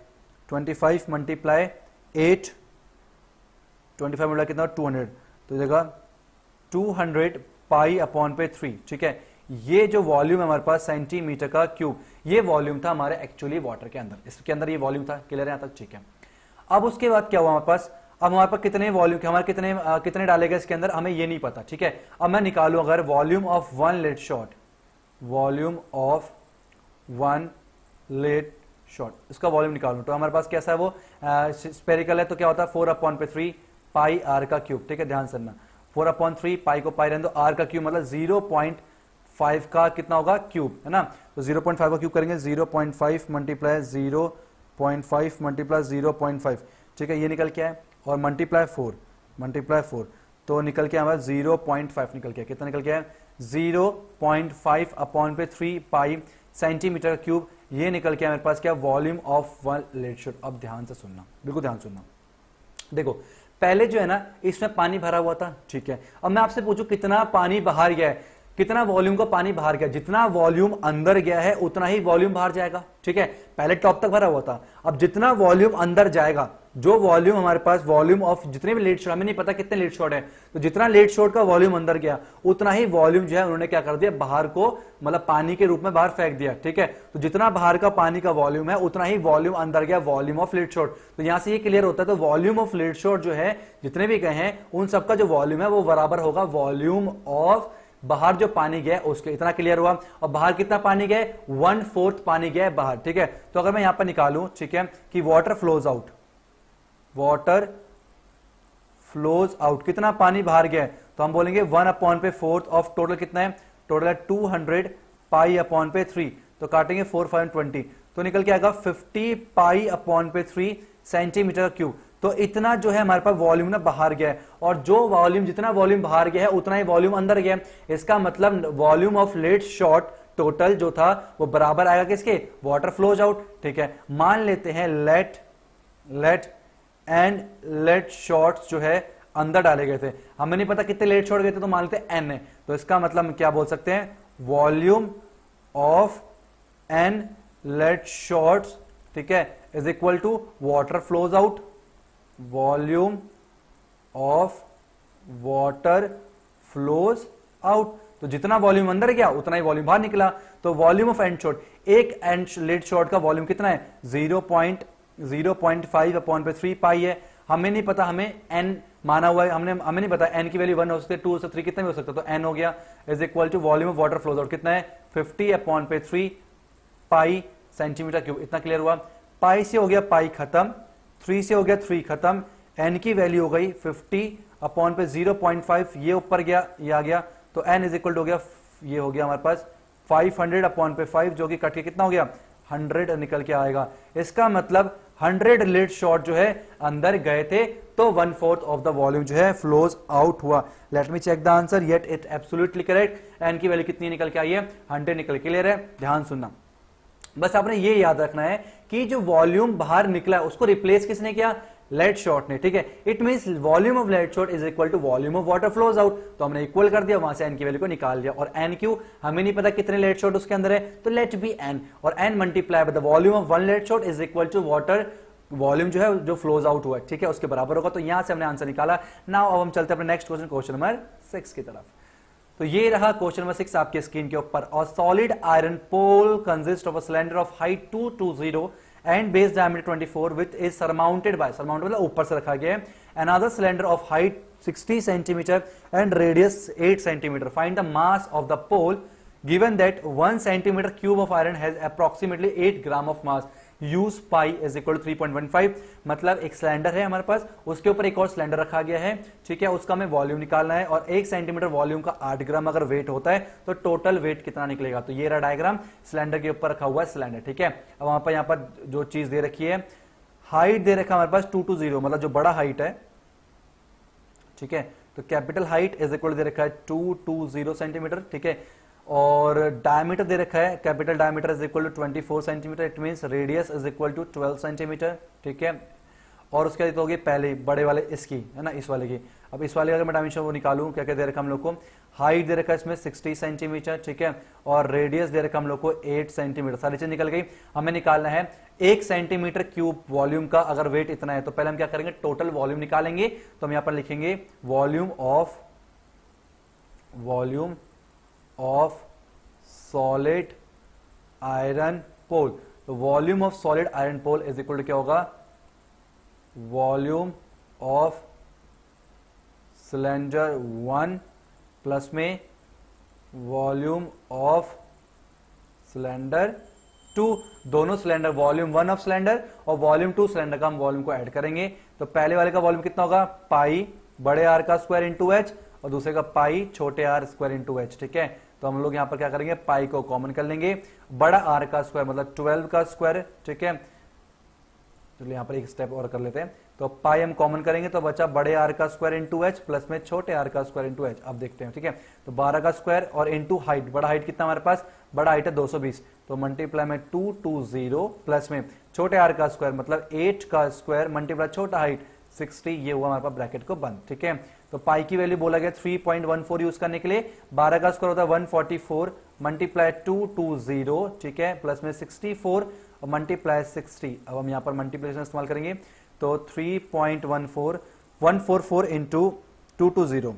× 8, 25 मिला कितना 200, तो ये जाएगा 200 पाई/3, ठीक है। ये जो वॉल्यूम है हमारे पास सेंटीमीटर का क्यूब, ये वॉल्यूम था हमारे एक्चुअली वाटर के अंदर, इसके अंदर ये वॉल्यूम था, क्लियर है यहां तक, ठीक है। अब उसके बाद क्या हुआ हमारे पास, अब हमारे पास कितने वॉल्यूम के हमारे कितने डाले गए इसके अंदर हमें ये नहीं पता, ठीक है। अब मैं निकालू अगर volume of 1 lead shot, volume of 1 lead shot, इसका वॉल्यूम निकालू तो हमारे पास कैसा है वो स्पेरिकल है, तो क्या होता है 4/3 पाई आर का क्यूब, ठीक है। ध्यान सुनना 4/3 पाई को पाई रहने दो, आर का क्यूब मतलब 0.5 का कितना होगा क्यूब, है ना। तो 0.5 का क्यूब करेंगे 0.5 × 0.5 × 0.5, ठीक है। ये निकल के आए और मल्टीप्लाई 4 तो निकल के हमारा 0.5 निकल के, कितना निकल के आया 0.5/3 पाई सेंटीमीटर क्यूब। ये निकल के हमारे पास क्या वॉल्यूम ऑफ 1 लीड शॉट। अब ध्यान से सुनना, बिल्कुल ध्यान सुनना, देखो पहले जो है ना इसमें पानी भरा हुआ था, ठीक है। अब मैं आपसे पूछूं कितना पानी बाहर गया है, कितना वॉल्यूम का पानी बाहर गया, जितना वॉल्यूम अंदर गया है उतना ही वॉल्यूम बाहर जाएगा, ठीक है। पहले टॉप तक भरा हुआ था, अब जितना वॉल्यूम अंदर जाएगा, जो वॉल्यूम हमारे पास वॉल्यूम ऑफ जितने भी लीड शॉट, हमें नहीं पता कितने लीड शॉट है, तो जितना लीड शॉट का वॉल्यूम अंदर गया उतना ही वॉल्यूम जो है उन्होंने क्या कर दिया बाहर को, मतलब पानी के रूप में बाहर फेंक दिया, ठीक है। तो जितना बाहर का पानी का वॉल्यूम है उतना ही वॉल्यूम अंदर गया, वॉल्यूम ऑफ लीड शॉट। तो यहां से ये क्लियर होता है, तो वॉल्यूम ऑफ लीड शॉट जो है जितने भी गए हैं उन सबका जो वॉल्यूम है वो बराबर होगा वॉल्यूम ऑफ बाहर जो पानी गया उसके, इतना क्लियर हुआ। और बाहर कितना पानी गया 1/4 पानी गया बाहर, ठीक है। तो अगर मैं यहां पर निकालूं, ठीक है, कि water flows out, water flows out कितना पानी बाहर गया, तो हम बोलेंगे 1/4 ऑफ टोटल कितना है, टोटल है 200 पाई/3, तो काटेंगे 4 5 20, तो निकल के आएगा 50 पाई/3 सेंटीमीटर क्यूब। तो इतना जो है हमारे पास वॉल्यूम ना बाहर गया है, और जो वॉल्यूम जितना वॉल्यूम बाहर गया है उतना ही वॉल्यूम अंदर गया है। इसका मतलब volume of lead shot total जो था वो बराबर आएगा किसके, वाटर फ्लोज आउट, ठीक है। मान लेते हैं लेट शॉट्स जो है अंदर डाले गए थे, हमें नहीं पता कितने लेट शॉट गए थे, तो मान लेते हैं n है। तो इसका मतलब हम क्या बोल सकते हैं, volume of n lead shots, ठीक है, is equal to water flows out, volume of water flows out. तो जितना वॉल्यूम अंदर गया उतना ही वॉल्यूम बाहर निकला। तो वॉल्यूम ऑफ एंड शॉट, एक एंड लीड शॉट का वॉल्यूम कितना है 0.5/3 पाई है। हमें नहीं पता हमें n माना हुआ है, हमें नहीं पता एन की वैल्यू 1 हो सकती है, 2 हो सकती है, 3 कितना भी हो सकता है, तो एन हो गया is equal to volume of water flows out कितना है 50/3 पाई सेंटीमीटर क्यूब। इतना क्लियर हुआ। पाई से हो गया पाई खत्म, 3 से हो गया 3 खत्म, एन की वैल्यू हो गई 50/0.5, ये ऊपर गया ये आ गया, तो एन इज इक्वल टू हो गया, ये हो गया हमारे पास 500/5 जो कि कट के कितना हो गया 100 निकल के आएगा। इसका मतलब 100 लिड शॉट जो है अंदर गए थे, तो 1/4 ऑफ द वॉल्यूम जो है फ्लोज आउट हुआ। Let me check the answer, yet it absolutely correct. N की वैल्यू कितनी निकल के आई है 100 निकल। क्लियर है, ध्यान सुनना। बस आपने ये याद रखना है कि जो वॉल्यूम बाहर निकला उसको रिप्लेस किसने किया, लेड शॉट ने। ठीक है, it means volume of lead shot is equal to volume of water flows out. तो हमने इक्वल कर दिया, वहां से एन की वैल्यू को निकाल दिया। और एन क्यू हमें नहीं पता कितने लेड शॉट उसके अंदर है, तो लेट बी एन, और N multiply by the volume of one lead shot is equal to water volume जो है जो फ्लोज आउट हुआ है, ठीक है, उसके बराबर होगा। तो यहां से हमने आंसर निकाला। नाउ अब हम चलते हैं अपने नेक्स्ट क्वेश्चन, क्वेश्चन नंबर 6 की तरफ। तो ये रहा क्वेश्चन नंबर 6 आपके स्क्रीन के ऊपर। और solid iron pole consist of a cylinder of height 220 and base diameter 24 with is surmounted by, surmounted मतलब ऊपर से रखा गया है, another cylinder of height 60 centimetre and radius 8 centimetre. Find the mass of the pole given that 1 centimetre cube of iron has approximately 8 gram of mass, use pi is equal to 3.15। मतलब एक सिलेंडर है हमारे पास, उसके ऊपर एक और सिलेंडर रखा गया है, ठीक है, उसका हमें वॉल्यूम निकालना है, और 1 सेंटीमीटर वॉल्यूम का 8 ग्राम अगर वेट होता है तो टोटल वेट कितना निकलेगा। तो ये रहा डायग्राम, सिलेंडर के ऊपर रखा हुआ है सिलेंडर, ठीक है। अब वहां पर यहाँ पर जो चीज दे रखी है, हाइट दे रखा हमारे पास 220, मतलब जो बड़ा हाइट है, ठीक है, तो कैपिटल हाइट इज इक्वल दे रखा है 220 सेंटीमीटर, ठीक है, और डायमीटर दे रखा है, capital diameter is equal to 24 centimetre, it means radius is equal to 12 centimetre, ठीक है। और उसके बाद होगी पहले बड़े वाले इसकी, है ना, इस वाले की। अब इस वाले अगर मैं डायमेंशन वो निकालूं, क्या क्या दे रखा हम लोग को, हाइट दे रखा है इसमें 60 सेंटीमीटर, ठीक है, और रेडियस दे रखा हम लोग को 8 सेंटीमीटर। सारी चीज निकल गई। हमें निकालना है 1 सेंटीमीटर क्यूब वॉल्यूम का अगर वेट इतना है, तो पहले हम क्या करेंगे, टोटल वॉल्यूम निकालेंगे। तो हम यहां पर लिखेंगे volume of solid iron pole. तो volume of solid iron pole is equal to क्या होगा, वॉल्यूम ऑफ सिलेंडर 1 प्लस में वॉल्यूम ऑफ सिलेंडर 2। दोनों सिलेंडर, वॉल्यूम 1 ऑफ सिलेंडर और वॉल्यूम 2 सिलेंडर का हम वॉल्यूम को ऐड करेंगे। तो पहले वाले का वॉल्यूम कितना होगा, पाई बड़े आर का स्क्वायर इंटू एच, और दूसरे का पाई छोटे आर स्क्वायर इंटू एच, ठीक है। तो हम लोग यहां पर क्या करेंगे, पाई को कॉमन कर लेंगे, बड़ा आर का स्क्वायर मतलब 12 का स्क्वायर, ठीक है। चलिए यहां पर एक स्टेप और कर लेते हैं। तो पाई हम कॉमन करेंगे तो बचा बड़े आर का स्क्वायर इंटू एच प्लस में छोटे आर का स्क्वायर इंटू एच। अब देखते हैं, ठीक है। तो 12 का स्क्वायर और इंटू हाइट, बड़ा हाइट कितना हमारे पास, बड़ा हाइट है 220, तो मल्टीप्लाई में 220 प्लस में छोटे आर का स्क्वायर मतलब 8 का स्क्वायर मल्टीप्लाई छोटा हाइट 60, ये हुआ हमारे पास ब्रैकेट को बंद, ठीक है। तो पाई की वैल्यू बोला गया 3.14 यूज करने के लिए, 12 का स्क्वायर होता है 144 मल्टीप्लाई 220, ठीक है, प्लस में 64 और मल्टीप्लाई 60। अब हम यहां पर मल्टीप्लिकेशन इस्तेमाल करेंगे, तो 144 इंटू 220,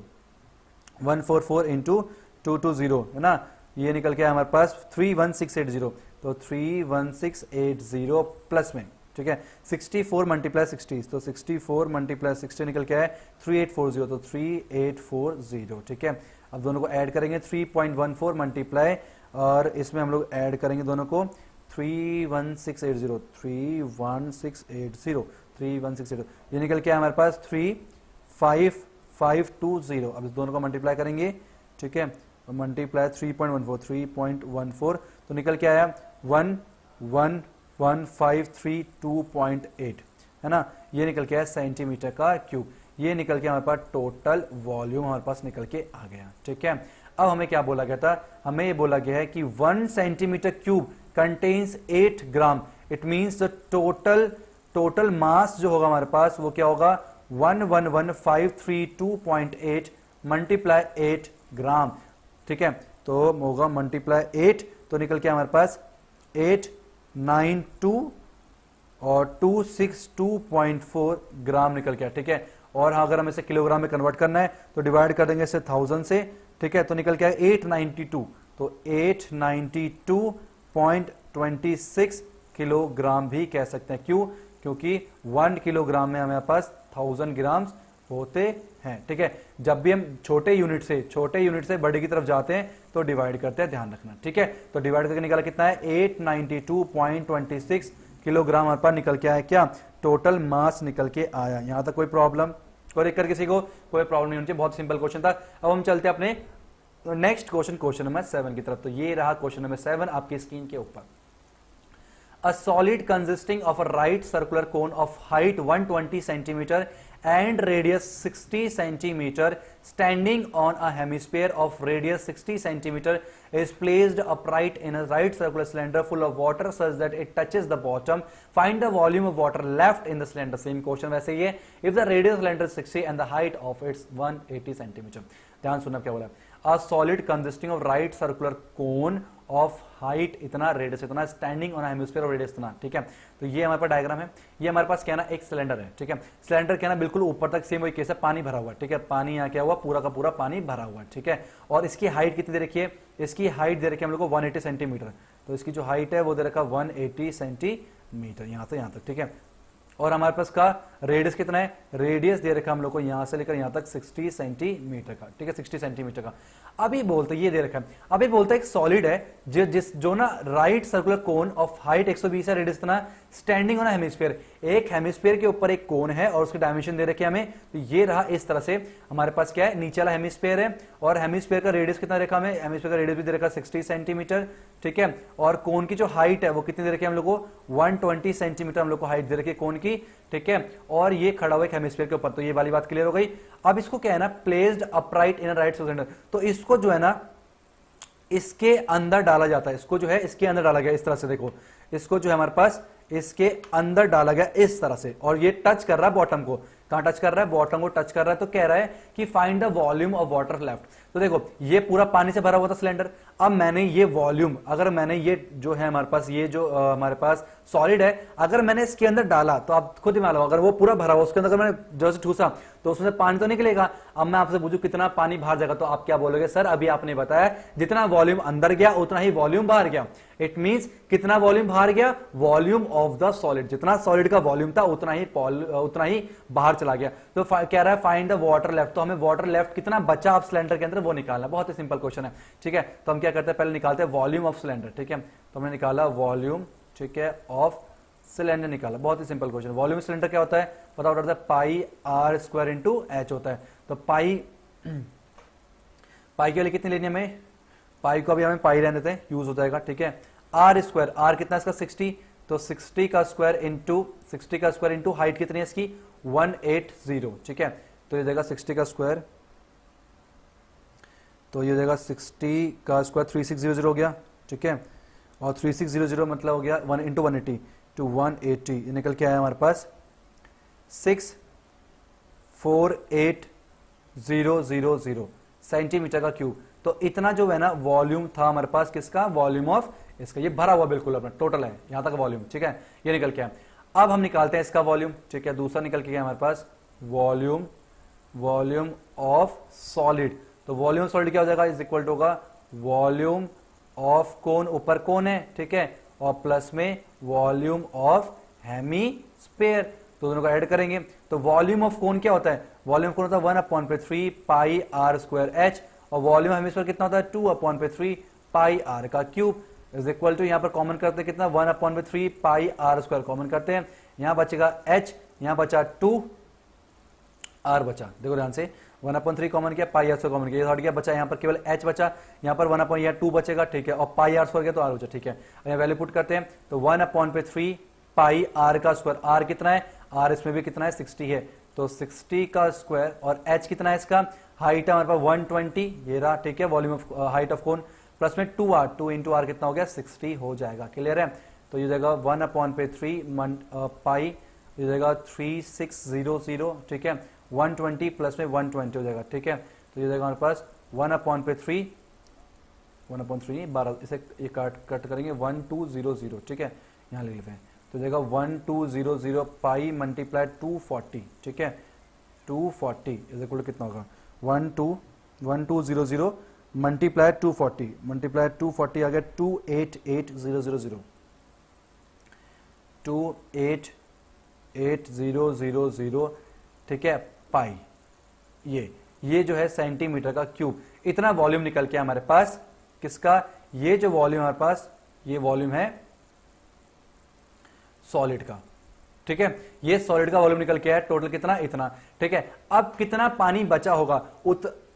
144 इंटू 220, है ना, ये निकल के हमारे पास 31680, तो 31680 प्लस में, ठीक है, 64 मल्टीप्लाई 60, तो 64 मल्टीप्लाई 60 निकल के आए 3840, तो 3840, ठीक है। अब दोनों को ऐड करेंगे, 3.14 मल्टीप्लाई, और इसमें हम लोग ऐड करेंगे दोनों को 31680, 31680, ये निकल के आया हमारे पास 35520। अब इस दोनों को मल्टीप्लाई करेंगे, ठीक है, मल्टीप्लाई 3.14, तो निकल के आया 11532.8, है ना, ये निकल के आया सेंटीमीटर का क्यूब। ये निकल के हमारे पास टोटल वॉल्यूम हमारे पास निकल के आ गया, ठीक है। अब हमें क्या बोला गया था, हमें ये बोला गया है कि 1 centimetre cube contains 8 gram, it means the total mass जो होगा हमारे पास वो क्या होगा, 111532.8 मल्टीप्लाई 8 ग्राम, ठीक है। तो होगा मल्टीप्लाई 8, तो निकल के हमारे पास 892 और 262.4 ग्राम निकल गया, ठीक है। और अगर हमें इसे किलोग्राम में कन्वर्ट करना है तो डिवाइड कर देंगे इसे 1000 से, ठीक है, तो निकल के 892, तो 892.26 किलोग्राम भी कह सकते हैं। क्यों, क्योंकि 1 किलोग्राम में हमारे पास 1000 ग्राम होते हैं। ठीक है, जब भी हम छोटे यूनिट से बड़े की तरफ जाते हैं तो डिवाइड करते हैं, ध्यान रखना। ठीक है, तो डिवाइड करके निकाला कितना है 892.26 किलोग्राम हमारे पास निकल के आया, क्या टोटल मास निकल के आया। यहां तक कोई प्रॉब्लम, कोई कर किसी को कोई प्रॉब्लम नहीं होनी चाहिए, बहुत सिंपल क्वेश्चन था। अब हम चलते हैं अपने नेक्स्ट क्वेश्चन नंबर 7 की तरफ। तो ये रहा क्वेश्चन नंबर 7 आपकी स्क्रीन के ऊपर। A solid consisting of a right circular cone of height 120 centimeter and radius 60 centimeter standing on a hemisphere of radius 60 centimeter is placed upright in a right circular cylinder full of water such that it touches the bottom. Find the volume of water left in the cylinder. Same question वैसे ही है। If the radius of the cylinder is 60 and the height of its 180 centimeter. ध्यान सुनना क्या बोला। A solid consisting of right circular cone of height इतना, रेडियस इतना, standing on hemisphere of radius इतना। ठीक है, तो ये हमारे पास डायग्राम है। ये हमारे पास क्या ना एक सिलेंडर है। ठीक है, सिलेंडर क्या ना बिल्कुल ऊपर तक सेम वही केस है, पानी भरा हुआ। ठीक है, पानी यहाँ क्या हुआ, पूरा का पूरा पानी भरा हुआ। ठीक है, और इसकी हाइट कितनी दे रखी है, इसकी हाइट दे रखी है हम लोग को 180 सेंटीमीटर। तो इसकी जो हाइट है वो दे रखा 180 सेंटीमीटर यहाँ से यहाँ तक। ठीक है, और हमारे पास का रेडियस कितना है, रेडियस दे रखा हम लोग को यहां से लेकर यहां तक 60 सेंटीमीटर का। ठीक है, 60 सेंटीमीटर का। अभी बोलते ये दे रखा है, अभी बोलते एक सॉलिड है जो ना right circular cone of height 120 है, रेडियस इतना, स्टैंडिंग ऑन हेमिस्फीयर, एक हेमिस्फीयर के ऊपर एक कोन है और उसके डायमेंशन दे रखे हमें। तो ये रहा इस तरह से हमारे पास क्या है, नीचे वाला हेमिस्फीयर है और हेमिस्फीयर का रेडियस कितना रखा हमें, हेमिस्फीयर का रेडियस भी दे रखा 60 सेंटीमीटर। ठीक है, और कोन की जो हाइट है वो कितनी दे रखी है हम लोग को, 120 सेंटीमीटर हम लोग को हाइट दे रखी है कोन की। ठीक है, और ये खड़ा हुआ एक हेमिस्फीयर के ऊपर। तो ये वाली बात क्लियर हो गई। अब इसको क्या है ना, placed upright in right cylinder, तो इसको जो है ना इसके अंदर डाला जाता है, इसको जो है इसके अंदर डाला गया इस तरह से। देखो इसको जो है हमारे पास इसके अंदर डाला गया इस तरह से, और ये टच कर रहा है बॉटम को। कहां टच कर रहा है, बॉटम को टच कर रहा है। तो कह रहा है कि find the volume of water left. तो देखो ये पूरा पानी से भरा हुआ था सिलेंडर। अब मैंने ये वॉल्यूम, अगर मैंने ये जो है हमारे पास ये जो हमारे पास सॉलिड है, अगर मैंने इसके अंदर डाला तो आप खुद ही मान लो, अगर वो पूरा भरा हुआ उसके अंदर अगर मैंने जैसे ठूसा तो उसमें पानी तो निकलेगा। अब मैं आपसे पूछूं कितना पानी बाहर जाएगा, तो आप क्या बोलोगे, सर अभी आपने बताया जितना वॉल्यूम अंदर गया उतना ही वॉल्यूम बाहर गया। इट मींस कितना वॉल्यूम बाहर गया, वॉल्यूम ऑफ द सॉलिड, जितना सॉलिड का वॉल्यूम था उतना ही बाहर चला गया। तो कह रहा है फाइंड द वाटर लेफ्ट, तो हमें वाटर लेफ्ट कितना बचा आप सिलेंडर के अंदर वो निकालना। बहुत ही सिंपल क्वेश्चन है। ठीक है, तो हम क्या करते हैं, पहले निकालते हैं वॉल्यूम ऑफ सिलेंडर। ठीक है, तो हमने निकाला वॉल्यूम, ठीक है, ऑफ सिलेंडर निकाला। बहुत ही सिंपल क्वेश्चन। वॉल्यूम सिलेंडर क्या होता है, पता होता है पाई आर स्क्वायर इंटू एच होता है। तो पाई के लिए कितनी लेनी है हमें, पाई को अभी हमें पाई रहने देते हैं, यूज हो जाएगा। ठीक है, आर स्क्वायर, आर कितना इसका 60, तो 60 का स्क्वायर इंटू हाइट कितनी है इसकी 180। ठीक है, तो ये देगा 60 का स्क्वायर, तो ये देगा 60 का स्क्वायर 3600 हो गया। ठीक है, और 3600 मतलब हो गया 1 इंटू 180 टू 180, ये निकल के आया हमारे पास 648,000 सेंटीमीटर का क्यूब। तो इतना जो है ना वॉल्यूम था हमारे पास किसका, वॉल्यूम ऑफ इसका, ये भरा हुआ बिल्कुल अपना टोटल है यहां तक वॉल्यूम। ठीक है, ये निकल के आया। अब हम निकालते हैं इसका वॉल्यूम। ठीक है, दूसरा निकल के गया हमारे पास वॉल्यूम ऑफ सॉलिड। तो वॉल्यूम ऑफ सॉलिड क्या हो जाएगा, इज इक्वल टू होगा वॉल्यूम ऑफ कोन, ऊपर कोन है। ठीक है, और प्लस में वॉल्यूम ऑफ हेमीस्फीयर, तो दोनों को ऐड करेंगे। तो वॉल्यूम ऑफ कोन क्या होता है, वॉल्यूम ऑफ कोन होता है 1/3 पाई आर स्क्वायर एच, और वॉल्यूम हेमिस्फीयर कितना होता है 2/3 पाई आर का क्यूब, इज इक्वल टू यहां पर कॉमन करते हैं कितना 1/3 पाई आर स्क्वायर कॉमन करते हैं, यहां बचेगा एच, यहां बचा 2 आर बचा। देखो ध्यान से 1/3 कॉमन किया, पाई आर स्क्वायर कॉमन किया, हट गया, बचा यहाँ पर केवल एच बचा, यहाँ पर 1/2 बचेगा। ठीक है, और पाई आर स्क्वायर गया तो आर बचा। ठीक है, यहाँ वैल्यू पुट करते हैं, तो 1/3 पाई आर का स्क्वायर, आर कितना है, आर इसमें भी कितना है 60 है, तो 60 का स्क्वायर, और एच कितना है इसका, हाइट है हमारे पास 120, ये रहा। ठीक है, volume of height of cone, plus में 2 इंटू आर कितना हो गया 60 हो जाएगा। क्लियर है, तो ये जाएगा 1/3 पाई, ये जाएगा 3600। ठीक है, 120 प्लस में 120 हो जाएगा। ठीक है, तो ये जाएगा हमारे पास 1/3 12, इसे ये कट करेंगे 1200। ठीक है, यहाँ ले लेते हैं, तो जाएगा 1200 पाई मल्टीप्लाई 240। ठीक है, 240 इज इक्वल टू कितना होगा 1200 मल्टीप्लाई 240 आ गया 288,000 288,000। ठीक है, पाई ये जो है सेंटीमीटर का क्यूब, इतना वॉल्यूम निकल के हमारे पास किसका, ये जो वॉल्यूम हमारे पास, ये वॉल्यूम है सॉलिड का। ठीक है, ये सॉलिड का वॉल्यूम निकल के है टोटल कितना, इतना। ठीक है, अब कितना पानी बचा होगा,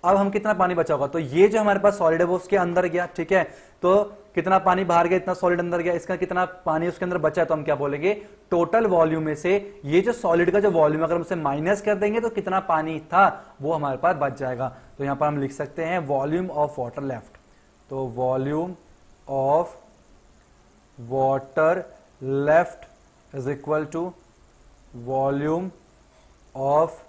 अब हम कितना पानी बचा होगा, तो ये जो हमारे पास सॉलिड है वो उसके अंदर गया। ठीक है, तो कितना पानी बाहर गया, इतना सॉलिड अंदर गया, इसका कितना पानी उसके अंदर बचा है, तो हम क्या बोलेंगे, टोटल वॉल्यूम में से ये जो सॉलिड का जो वॉल्यूम अगर हम उसे माइनस कर देंगे तो कितना पानी था वो हमारे पास बच जाएगा। तो यहां पर हम लिख सकते हैं वॉल्यूम ऑफ वाटर लेफ्ट, तो volume of water left is equal to volume of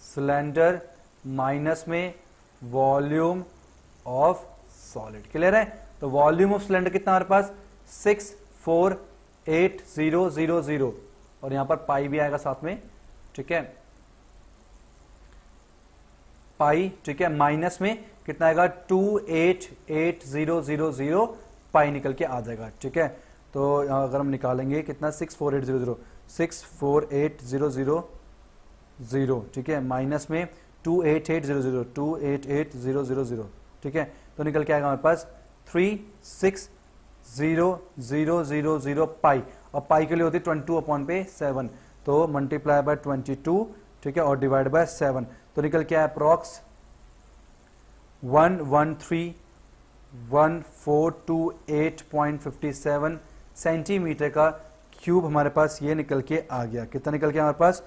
cylinder minus में वॉल्यूम ऑफ सॉलिड। क्लियर है, तो वॉल्यूम ऑफ सिलेंडर कितना हमारे पास 648,000 और यहां पर पाई भी आएगा साथ में। ठीक है, पाई, ठीक है, माइनस में कितना आएगा 288,000 पाई निकल के आ जाएगा। ठीक है, तो अगर हम निकालेंगे कितना 648,000 ठीक है, माइनस में 288,000 ठीक है, तो निकल के आएगा हमारे पास 360,000 पाई, और पाई के लिए होती है 22/7, तो मल्टीप्लाई बाय 22, ठीक है, और डिवाइड बाय 7, तो निकल के आया अप्रॉक्स 113,1428.57 सेंटीमीटर का क्यूब हमारे पास ये निकल के आ गया। कितना निकल के हमारे पास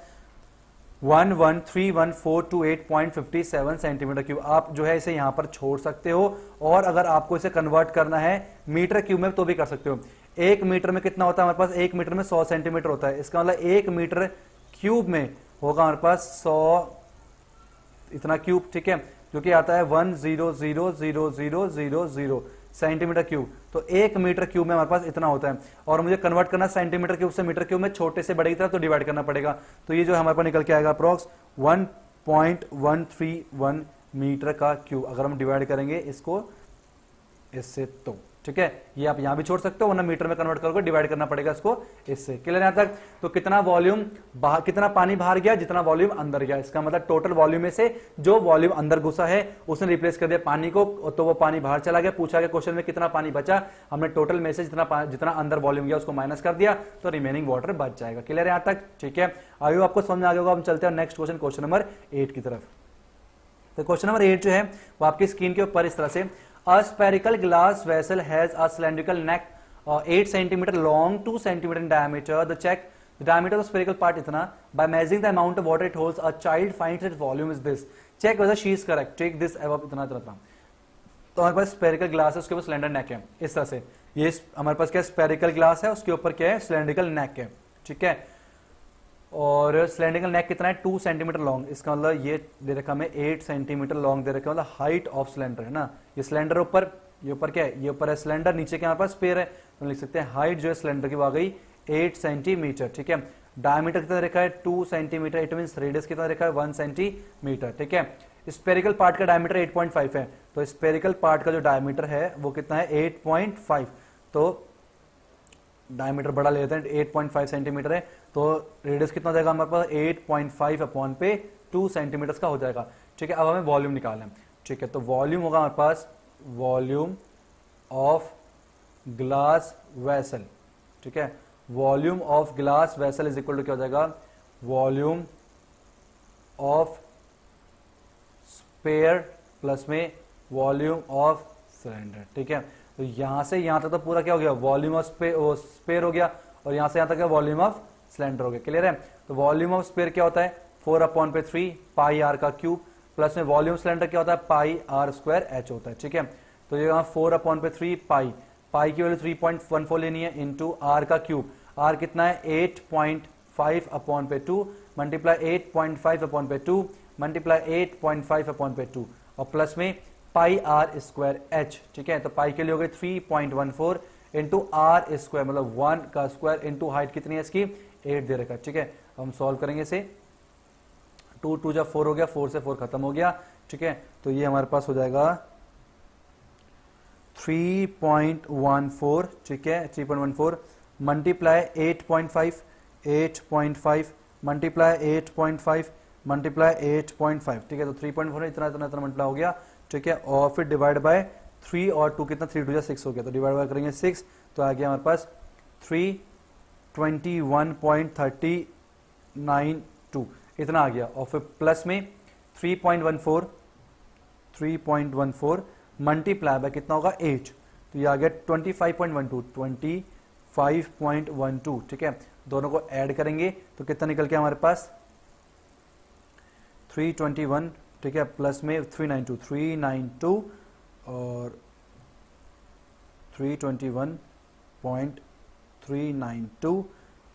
113,1428.57 सेंटीमीटर क्यूब। आप जो है इसे यहां पर छोड़ सकते हो, और अगर आपको इसे कन्वर्ट करना है मीटर क्यूब में तो भी कर सकते हो। 1 मीटर में कितना होता है हमारे पास, 1 मीटर में 100 सेंटीमीटर होता है, इसका मतलब 1 मीटर क्यूब में होगा हमारे पास 100 इतना क्यूब। ठीक है, जो कि आता है 100,000 सेंटीमीटर क्यूब, तो 1 मीटर क्यूब में हमारे पास इतना होता है, और मुझे कन्वर्ट करना सेंटीमीटर क्यूब से मीटर क्यूब में, छोटे से बड़े की तरफ तो डिवाइड करना पड़ेगा। तो ये जो हमारे पास निकल के आएगा अप्रॉक्स 1.131 मीटर का क्यूब, अगर हम डिवाइड करेंगे इसको इससे तो। ठीक है, ये आप यहां भी छोड़ सकते हो, वरना मीटर में कन्वर्ट करोगे डिवाइड करना पड़ेगा इसको इससे। क्लियर यहां तक, तो कितना वॉल्यूम कितना पानी बाहर गया, जितना वॉल्यूम अंदर गया, इसका मतलब टोटल वॉल्यूम में से जो वॉल्यूम अंदर घुसा है उसने रिप्लेस कर दिया पानी को, तो वो पानी बाहर चला गया। पूछा गया क्वेश्चन में कितना पानी बचा, हमने टोटल में से जितना अंदर वॉल्यूम गया उसको माइनस कर दिया, तो रिमेनिंग वाटर बच जाएगा। क्लियर यहां तक, ठीक है, आइए आपको समझ में आ गया होगा। हम चलते हैं नेक्स्ट क्वेश्चन, क्वेश्चन नंबर 8 की तरफ। तो क्वेश्चन नंबर 8 जो है वो आपकी स्क्रीन के ऊपर इस तरह से, A spherical glass vessel has a cylindrical neck 8 cm long, 2 cm in diameter. The diameter of the spherical part इतना. By measuring the amount of water it holds, a child finds its volume is this. Check whether she is correct. Take this above इतना। तो हमारे पास स्पेरिकल ग्लास है, उसके ऊपर सिलेंडर नेक है इस तरह से। ये हमारे पास क्या स्पेरिकल ग्लास है, उसके ऊपर क्या है सिलेंड्रिकल नेक है। ठीक है, और सिलेंड्रिकल नेक कितना है 2 सेंटीमीटर लॉन्ग, इसका मतलब ये दे रखा हमें 8 सेंटीमीटर लॉन्ग दे रखा, मतलब हाइट ऑफ सिलेंडर है ना। ये सिलेंडर ऊपर, ये ऊपर क्या है, ये ऊपर है सिलेंडर, नीचे के हमारे पास स्पेयर है, तो लिख सकते हैं हाइट जो है सिलेंडर की वो आ गई 8 सेंटीमीटर। ठीक है, डायमीटर कितना रखा है 2 सेंटीमीटर, इट मीन रेडियस कितना रखा है 1 सेंटीमीटर। ठीक है, स्पेरिकल पार्ट का डायमीटर 8.5 है, तो स्पेरिकल पार्ट का जो डायमीटर है वो कितना है 8.5, तो डायमीटर बड़ा ले लेते हैं 8.5 सेंटीमीटर है, तो रेडियस कितना हो जाएगा हमारे पास 8.5 अपॉन पे 2 सेंटीमीटर का हो जाएगा। ठीक है, अब हमें वॉल्यूम निकालना है। ठीक है, तो वॉल्यूम होगा हमारे पास वॉल्यूम ऑफ ग्लास वेसल। ठीक है, volume of glass vessel is equal to क्या हो जाएगा, वॉल्यूम ऑफ स्पेयर प्लस में वॉल्यूम ऑफ सिलेंडर। ठीक है, तो यहां से यहां तक तो पूरा क्या हो गया, वॉल्यूम ऑफ स्पेयर हो गया, और यहां से यहां तक वॉल्यूम ऑफ सिलेंडर हो गया। क्लियर है, तो वॉल्यूम ऑफ स्पेयर क्या होता है 4/3 पाई आर का क्यूब, प्लस में वॉल्यूम सिलेंडर क्या होता है पाई आर स्क्वायर एच होता है। ठीक है, तो ये 4/3 पाई की वैल्यू 3.14 लेनी है, इंटू आर का क्यूब, आर कितना है 8.5/2 मल्टीप्लाई 8.5/2 मल्टीप्लाई 8.5/2, और प्लस में पाई आर स्क्वायर एच। ठीक है, तो पाई के लिए हो गए 3.14 इंटू आर स्क्वायर, मतलब 1 का स्क्वायर इंटू हाइट कितनी है इसकी 8 दे रखा। ठीक है, हम सॉल्व करेंगे इसे, 2 2 जब 4 हो गया, 4 से 4 खत्म हो गया। ठीक है, तो ये हमारे पास हो जाएगा 3.14। ठीक है, 3.14 मल्टीप्लाई 8.5 मल्टीप्लाई 8.5 मल्टीप्लाई 8.5, ठीक है, तो 3.4 इतना इतना इतना मल्टीप्लाई हो गया, ठीक है, और फिर डिवाइड बाय 3 और 2 कितना 3 2 6 हो गया, तो डिवाइड बाय करेंगे 6, तो आ गया हमारे पास 321.392 इतना आ गया, और फिर प्लस में 3.14 मल्टीप्लाई बाय कितना होगा 8, तो ये आ गया 25.12, ठीक है, दोनों को ऐड करेंगे तो कितना निकल के हमारे पास 321, ठीक है, प्लस में 392 और 321.392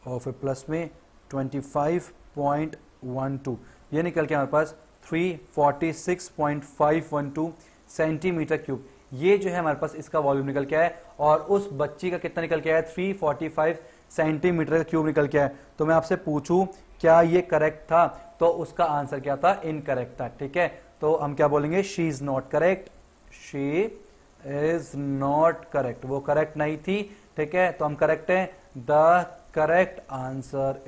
और फिर प्लस में 25.12, ये निकल के हमारे पास 346.512 सेंटीमीटर क्यूब, ये जो है हमारे पास इसका वॉल्यूम निकल के आया है। और उस बच्ची का कितना निकल के आया है 345 सेंटीमीटर का क्यूब निकल के आया है। तो मैं आपसे पूछूं क्या ये करेक्ट था, तो उसका आंसर क्या था, इनकरेक्ट था, ठीक है, तो हम क्या बोलेंगे, she is not correct, she is not correct, वो करेक्ट नहीं थी, ठीक है, तो हम करेक्ट है, the correct answer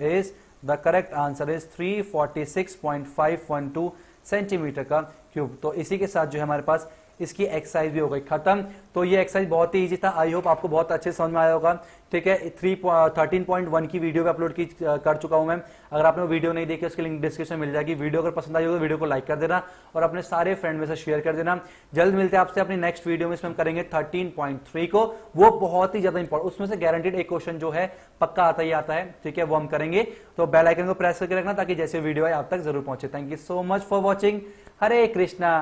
is 346.512 centimetre का क्यूब। तो इसी के साथ जो है हमारे पास इसकी एक्सरसाइज भी हो गई खत्म। तो ये एक्सरसाइज बहुत ही इजी था, आई होप आपको बहुत अच्छे समझ में आया होगा, ठीक है। 13.1 की वीडियो भी अपलोड कर चुका हूं मैं, अगर आपने वो वीडियो नहीं देखी उसकी लिंक डिस्क्रिप्शन में मिल जाएगी। वीडियो अगर पसंद आई हो तो वीडियो को लाइक कर देना और अपने सारे फ्रेंड में से शेयर कर देना। जल्द मिलते हैं आपसे अपनी नेक्स्ट वीडियो में, इसमें हम करेंगे 13.3 को, वो बहुत ही ज्यादा इंपॉर्टेंट, उसमें से गारंटीड एक क्वेश्चन जो है पक्का आता ही आता है, ठीक है, वो हम करेंगे। तो बेल आइकन को प्रेस करके रखना ताकि जैसे वीडियो है आप तक जरूर पहुंचे। Thank you so much for watching. Hare Krishna.